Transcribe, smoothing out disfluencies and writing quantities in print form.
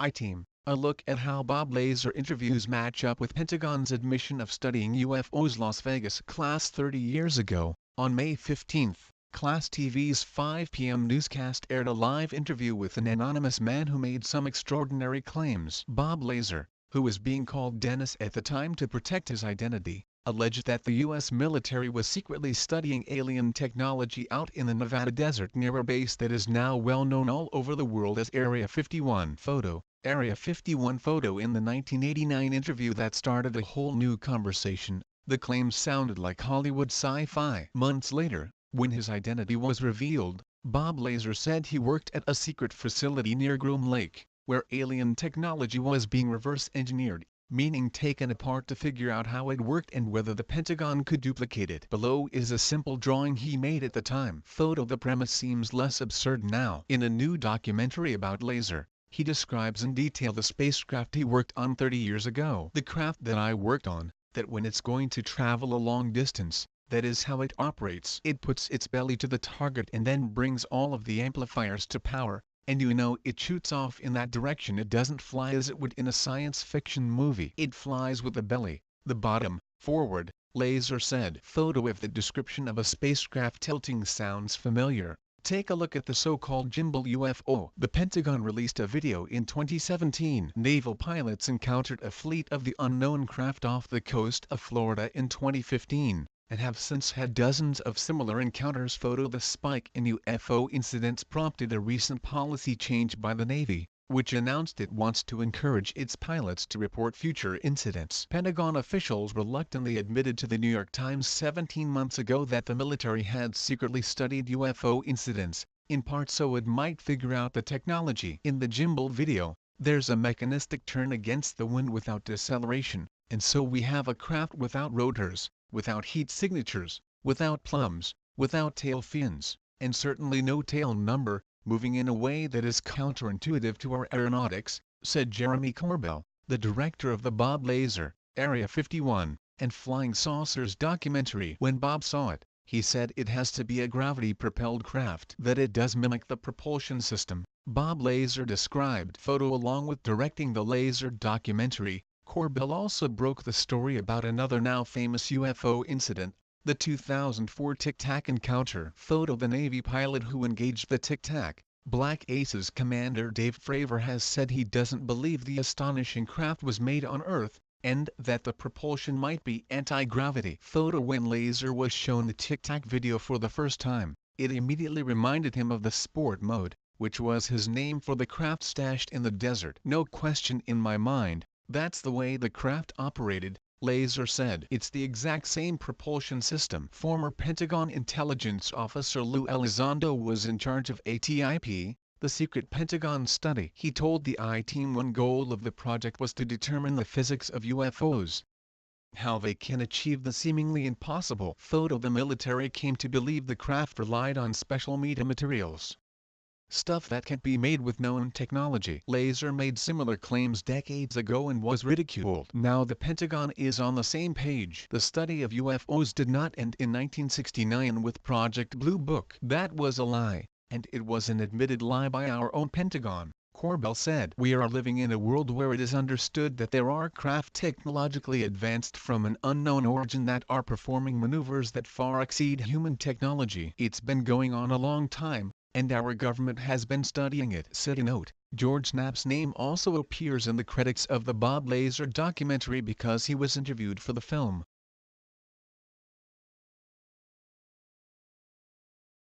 I-Team, a look at how Bob Lazar interviews match up with Pentagon's admission of studying UFOs. Las Vegas Class 30 years ago, on May 15, Class TV's 5 p.m. newscast aired a live interview with an anonymous man who made some extraordinary claims. Bob Lazar, who was being called Dennis at the time to protect his identity, alleged that the U.S. military was secretly studying alien technology out in the Nevada desert near a base that is now well known all over the world as Area 51. Area 51 photo. In the 1989 interview that started a whole new conversation, the claims sounded like Hollywood sci-fi. Months later, when his identity was revealed, Bob Lazar said he worked at a secret facility near Groom Lake, where alien technology was being reverse-engineered, meaning taken apart to figure out how it worked and whether the Pentagon could duplicate it. Below is a simple drawing he made at the time. The premise seems less absurd now. In a new documentary about Lazar, he describes in detail the spacecraft he worked on 30 years ago. The craft that I worked on, that when it's going to travel a long distance, that is how it operates. It puts its belly to the target and then brings all of the amplifiers to power, and it shoots off in that direction. It doesn't fly as it would in a science fiction movie. It flies with the belly, the bottom, forward, Lazar said. If the description of a spacecraft tilting sounds familiar, take a look at the so-called gimbal UFO. The Pentagon released a video in 2017. Naval pilots encountered a fleet of the unknown craft off the coast of Florida in 2015. And have since had dozens of similar encounters. The spike in UFO incidents prompted a recent policy change by the Navy, which announced it wants to encourage its pilots to report future incidents. Pentagon officials reluctantly admitted to the New York Times 17 months ago that the military had secretly studied UFO incidents, in part so it might figure out the technology. In the gimbal video, there's a mechanistic turn against the wind without deceleration, and so we have a craft without rotors, without heat signatures, without plumes, without tail fins, and certainly no tail number, moving in a way that is counterintuitive to our aeronautics, said Jeremy Corbell, the director of the Bob Lazar, Area 51, and Flying Saucers documentary. When Bob saw it, he said it has to be a gravity-propelled craft, that it does mimic the propulsion system. Bob Lazar described. Along with directing the Lazar documentary, Corbell also broke the story about another now famous UFO incident, the 2004 Tic Tac encounter. The Navy pilot who engaged the Tic Tac, Black Aces Commander Dave Fravor, has said he doesn't believe the astonishing craft was made on Earth, and that the propulsion might be anti-gravity. When Lazar was shown the Tic Tac video for the first time, it immediately reminded him of the sport mode, which was his name for the craft stashed in the desert. No question in my mind, that's the way the craft operated, Lazar said. It's the exact same propulsion system. Former Pentagon intelligence officer Lou Elizondo was in charge of ATIP, the secret Pentagon study. He told the I-Team one goal of the project was to determine the physics of UFOs, how they can achieve the seemingly impossible. The military came to believe the craft relied on special metamaterials, stuff that can't be made with known technology. Lazar made similar claims decades ago and was ridiculed. Now the Pentagon is on the same page. The study of UFOs did not end in 1969 with Project Blue Book. That was a lie, and it was an admitted lie by our own Pentagon, Corbell said. We are living in a world where it is understood that there are craft technologically advanced from an unknown origin that are performing maneuvers that far exceed human technology. It's been going on a long time, and our government has been studying it, said a note. George Knapp's name also appears in the credits of the Bob Lazar documentary because he was interviewed for the film.